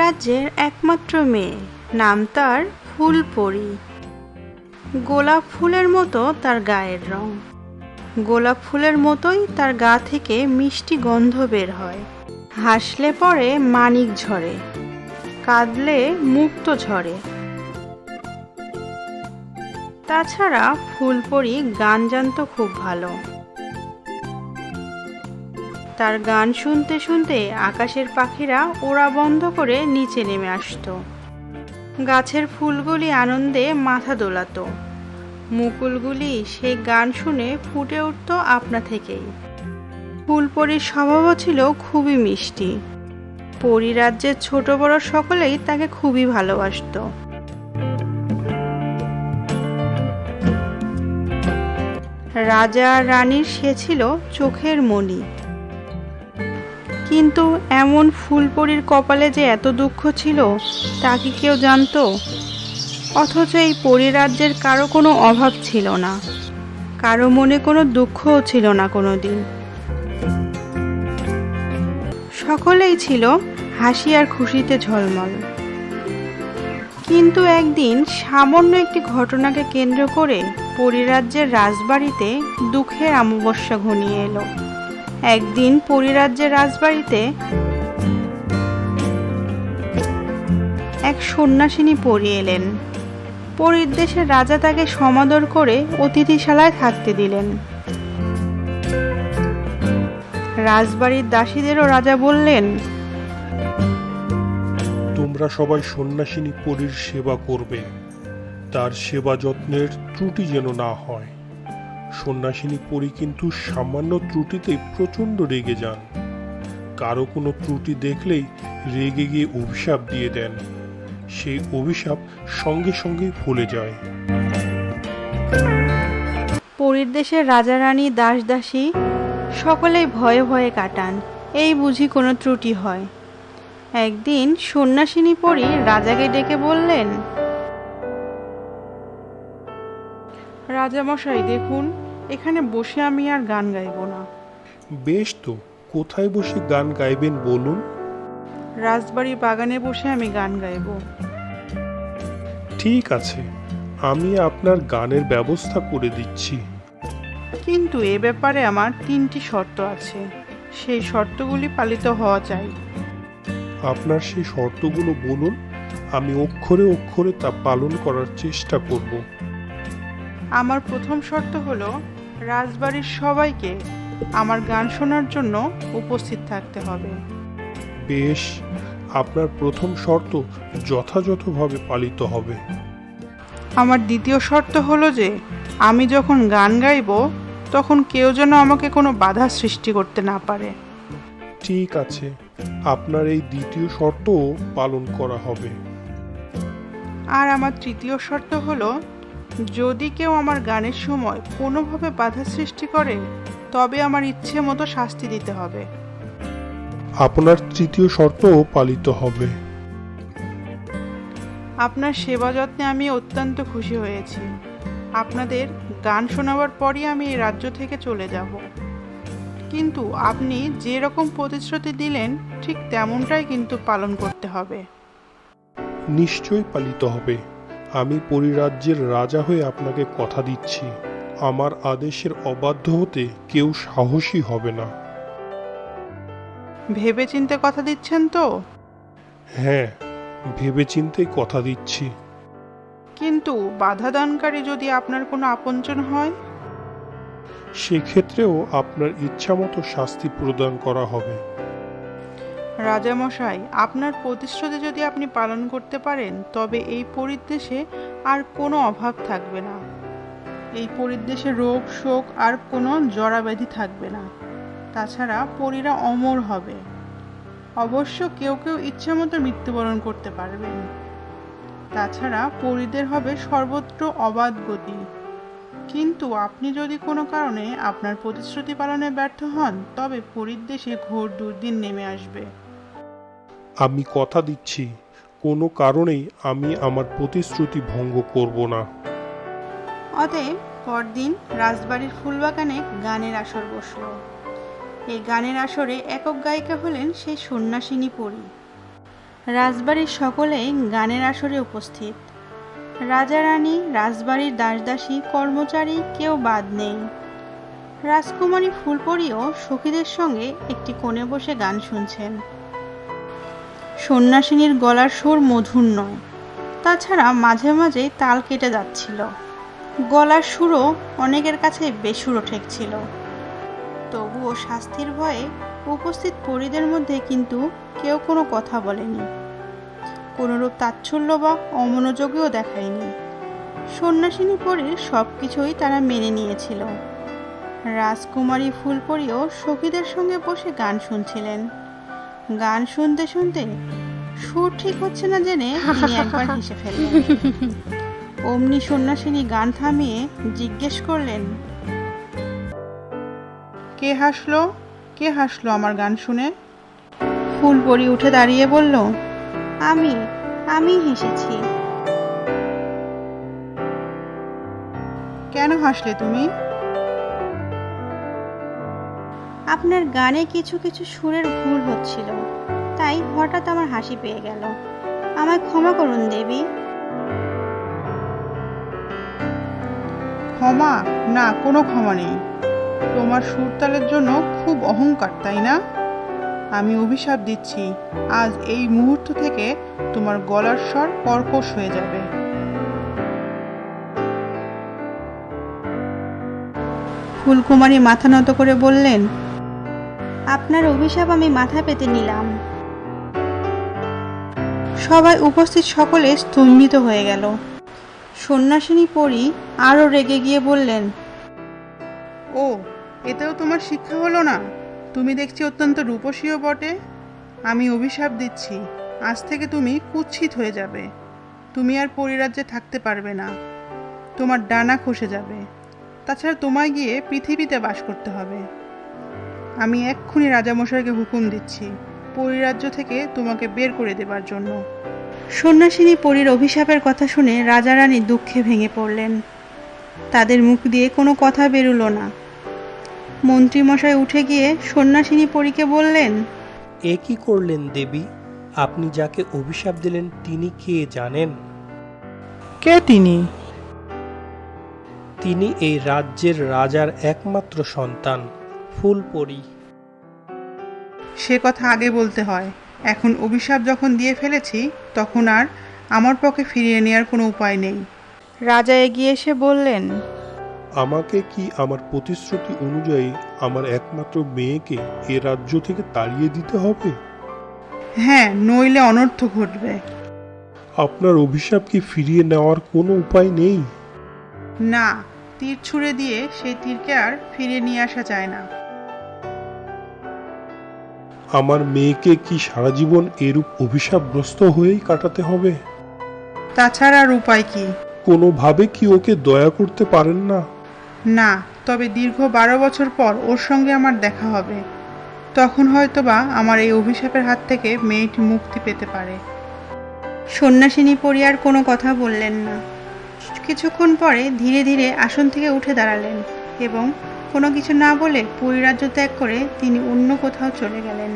রাজ্যের একমাত্র মেয়ে, নাম তার ফুলপরি। গোলাপ ফুলের মতো তার গায়ের রং, গোলাপ ফুলের মতোই তার গা থেকে মিষ্টি গন্ধ বের হয়। হাসলে পরে মানিক ঝরে, কাঁদলে মুক্ত ঝরে। তাছাড়া ফুলপরি গান জানতো খুব ভালো। তার গান শুনতে শুনতে আকাশের পাখিরা ওড়া বন্ধ করে নিচে নেমে আসতো। গাছের ফুলগুলি আনন্দে মাথা দোলাতো, মুকুলগুলি সেই গান শুনে ফুটে উঠত আপনা থেকেই। ফুলপরির স্বভাবও ছিল খুবই মিষ্টি। পরিরাজ্যের ছোট বড় সকলেই তাকে খুবই ভালোবাসতো। রাজা আর রানীর সে ছিল চোখের মণি। কিন্তু এমন ফুলপরির কপালে যে এত দুঃখ ছিল তা কি কেউ জানতো? অথচ এই পরিরাজ্যের কারো কোনো অভাব ছিল না, কারো মনে কোনো দুঃখও ছিল না কোনোদিন। সকলেই ছিল হাসি আর খুশিতে ঝলমল। কিন্তু একদিন সামান্য একটি ঘটনাকে কেন্দ্র করে পরিরাজ্যের রাজবাড়িতে দুঃখের অমাবস্যা ঘনিয়ে এলো। একদিন পরিরাজ্যের রাজবাড়িতে এক সন্ন্যাসিনী পরী এলেন। পরীর দেশের রাজা তাকে সমাদর করে অতিথিশালায় থাকতে দিলেন। রাজবাড়ির দাসীদেরও রাজা বললেন, তোমরা সবাই সন্ন্যাসিনী পরীর সেবা করবে, তার সেবা যত্নের ত্রুটি যেন না হয়। সন্ন্যাসিনী পরী কিন্তু সামান্য ত্রুটিতে প্রচণ্ড রেগে যান। কারো কোনো ত্রুটি দেখলেই রেগে গিয়ে অভিশাপ দিয়ে দেন। সেই অভিশাপ সঙ্গে সঙ্গে ফলে যায়। পরীর দেশের রাজা রানী দাস দাসী সকলেই ভয়ে ভয়ে কাটান, এই বুঝি কোনো ত্রুটি হয়। একদিন সন্ন্যাসিনী পরী রাজাকে ডেকে বললেন, রাজামশাই দেখুন, এখানে বসে আমি আর গান গাইব না। বেশ তো, কোথায় বসে গান গাইবেন বলুন? রাজবাড়ির বাগানে বসে আমি গান গাইব। ঠিক আছে, আমি আপনার গানের ব্যবস্থা করে দিচ্ছি। কিন্তু এ ব্যাপারে আমার 3টি শর্ত আছে, সেই শর্তগুলি পালিত হওয়া চাই। আপনার সেই শর্তগুলো বলুন, আমি অক্ষরে অক্ষরে তা পালন করার চেষ্টা করব। আমার প্রথম শর্ত হলো রাজবাড়ির সবাইকে আমার গান শোনার জন্য উপস্থিত থাকতে হবে। বেশ, আপনার প্রথম শর্ত যথাযথভাবে পালিত হবে। আমার দ্বিতীয় শর্ত হলো যে আমি যখন গান গাইব তখন কেউ যেন আমাকে কোনো বাধা সৃষ্টি করতে না পারে। ঠিক আছে, আপনার এই দ্বিতীয় শর্তও পালন করা হবে। আর আমার তৃতীয় শর্ত হলো যদি কেউ আমার গানের সময় কোনোভাবে বাধা সৃষ্টি করে তবে আমার ইচ্ছে মতো শাস্তি দিতে হবে। আপনার তৃতীয় শর্তও পালিত হবে। আপনার সেবা যত্নে আমি অত্যন্ত খুশি হয়েছি। আপনাদের গান শোনাবার পরই আমি এই রাজ্য থেকে চলে যাব। কিন্তু আপনি যে রকম প্রতিশ্রুতি দিলেন ঠিক তেমনটাই কিন্তু পালন করতে হবে। নিশ্চয়ই পালিত হবে। আমি পরিরাজ্যের রাজা হয়ে আপনাকে কথা দিচ্ছি, আমার আদেশের অবাধ্য হতে কেউ সাহসী হবে না। ভেবেচিন্তে কথা দিচ্ছেন তো? হ্যাঁ, ভেবেচিন্তেই কথা দিচ্ছি। কিন্তু বাধা দানকারী যদি আপনার কোনো আপনজন হয়? সেক্ষেত্রেও আপনার ইচ্ছামতো শাস্তি প্রদান করা হবে। রাজামশাই, আপনার প্রতিশ্রুতি যদি আপনি পালন করতে পারেন তবে এই পরিদেশে আর কোনো অভাব থাকবে না। এই পরিদেশে রোগ শোক আর কোনো জরাব্যাধি থাকবে না। তাছাড়া পরীরা অমর হবে। অবশ্য কেউ কেউ ইচ্ছামতো মৃত্যুবরণ করতে পারবেন। তাছাড়া পরীদের হবে সর্বত্র অবাধ গতি। কিন্তু আপনি যদি কোনো কারণে আপনার প্রতিশ্রুতি পালনে ব্যর্থ হন তবে পরীর দেশে ঘোর দুর্দিন নেমে আসবে। আমি কথা দিচ্ছি, কোনো কারণেই আমি আমার প্রতিশ্রুতি ভঙ্গ করব না। অতএব পরদিন রাজবাড়ির ফুলবাগানে গানের আসর বসল। এই গানের আসরে একক গায়িকা হলেন সেই সন্ন্যাসিনী পরী। রাজবাড়ির সকলেই গানের আসরে উপস্থিত। রাজা রানী, রাজবাড়ির দাসদাসী, কর্মচারী কেউ বাদ নেই। রাজকুমারী ফুলপরীও সখীদের সঙ্গে একটি কোণে বসে গান শুনছেন। সন্ন্যাসিনীর গলার সুর মধুর নয়, তাছাড়া মাঝে মাঝে তাল কেটে যাচ্ছিল। গলার সুরও অনেকের কাছে বেসুরো ঠেকছিল। তবুও শাস্তির ভয়ে উপস্থিত পরীদের মধ্যে কিন্তু কেউ কোনো কথা বলেনি, কোনোরূপ তাচ্ছল্য বা অমনোযোগীও দেখায়নি। সন্ন্যাসিনী পরীর সব কিছুই তারা মেনে নিয়েছিল। রাজকুমারী ফুলপরীও সখীদের সঙ্গে বসে গান শুনছিলেন। গান শুনতে শুনতে সুর ঠিক হচ্ছে না জেনে তিনি একবার হেসে ফেললেন। অমনি সন্ন্যাসিনী গান থামিয়ে জিজ্ঞেস করলেন, কে হাসলো? কে হাসলো আমার গান শুনে? ফুলপরী উঠে দাঁড়িয়ে বলল, আমি হেসেছি। কেন হাসলে তুমি? আপনার গানে কিছু কিছু সুরের ভুল হচ্ছিল, তাই হঠাৎ আমার হাসি পেয়ে গেল। আমায় ক্ষমা করুন দেবী। ক্ষমা? না, কোনো ক্ষমা নেই। তোমার সুরতালের জন্য খুব অহংকার, তাই না? আমি অভিশাপ দিচ্ছি, আজ এই মুহূর্ত থেকে তোমার গলার স্বর কর্কশ হয়ে যাবে। ফুলকুমারী মাথা নত করে বললেন, আপনার অভিশাপ আমি মাথা পেতে নিলাম। সবাই উপস্থিত সকলে স্তম্ভিত হয়ে গেল। সন্ন্যাসিনী পরী আরো রেগে গিয়ে বললেন, ও, এতেও তোমার শিক্ষা হলো না? তুমি দেখছি অত্যন্ত রূপসীও বটে। আমি অভিশাপ দিচ্ছি, আজ থেকে তুমি কুৎসিত হয়ে যাবে। তুমি আর পরিরাজ্যে থাকতে পারবে না, তোমার ডানা খসে যাবে। তাছাড়া তোমায় গিয়ে পৃথিবীতে বাস করতে হবে। আমি এক্ষুনি রাজামশাইকে হুকুম দিচ্ছি পরিরাজ্য থেকে তোমাকে বের করে দেবার জন্য। সন্ন্যাসিনী পরীর অভিশাপের কথা শুনে রাজা রানী দুঃখে ভেঙে পড়লেন। তাদের মুখ দিয়ে কোনো কথা বেরুলো না। মন্ত্রীমশাই উঠে গিয়ে সন্ন্যাসিনী পরীকে বললেন, এ কি করলেন দেবী? আপনি যাকে অভিশাপ দিলেন তিনি কে জানেন? কে তিনি? তিনি এই রাজ্যের রাজার একমাত্র সন্তান, ফুলপরী। সে কথা আগে বলতে হয়। এখন অভিশাপ যখন দিয়ে ফেলেছি, তখন আর আমার পক্ষে ফিরিয়ে নেওয়ার কোনো উপায় নেই। রাজা এগিয়ে এসে বললেন, আমাকে কি আমার প্রতিশ্রুতি অনুযায়ী আমার একমাত্র মেয়েকে এ রাজ্য থেকে তাড়িয়ে দিতে হবে? হ্যাঁ, নইলে অনর্থ ঘটবে। আপনার অভিশাপ কি ফিরিয়ে নেওয়ার কোনো উপায় নেই? না, তীর ছুঁড়ে দিয়ে সেই তীরকে আর ফিরিয়ে নিয়ে আসা যায় না। আমার মেয়েকে কি সারা জীবন এরূপ অভিশাপগ্রস্ত হয়েই কাটাতে হবে? তাছাড়া আর উপায় কি? কোনোভাবে কি ওকে দয়া করতে পারেন না? না, তবে দীর্ঘ 12 বছর পর ওর সঙ্গে আমার দেখা হবে। তখন হয়তোবা আমার এই অভিশাপের হাত থেকে মেয়েটি মুক্তি পেতে পারে। সন্ন্যাসিনী পরী আর কোনো কথা বললেন না। কিছুক্ষণ পরে ধীরে ধীরে আসন থেকে উঠে দাঁড়ালেন এবং কোনো কিছু না বলে পরিরাজ্য ত্যাগ করে তিনি অন্য কোথাও চলে গেলেন।